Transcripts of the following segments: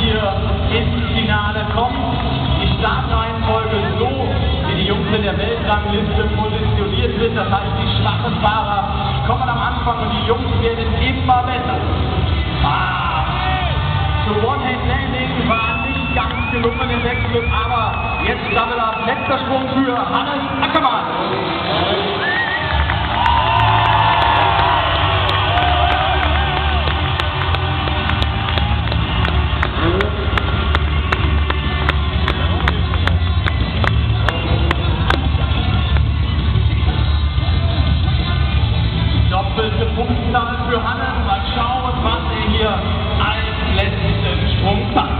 hier ins Finale kommt. Die Startreihenfolge so, wie die Jungs in der Weltrangliste positioniert sind. Das heißt, die schwachen Fahrer kommen am Anfang und die Jungs werden immer besser. Zu One-Hand-Landing war nicht ganz gelungen im Wechsel, aber jetzt Double Up. Letzter Sprung für Hannes Ackermann. Doppelte Punktzahl für Hannes. Mal schauen, was er hier als letzten Sprung packt.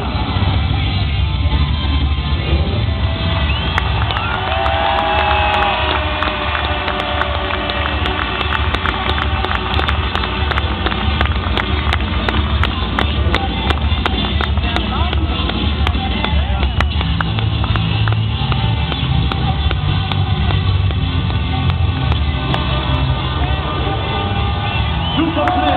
Super.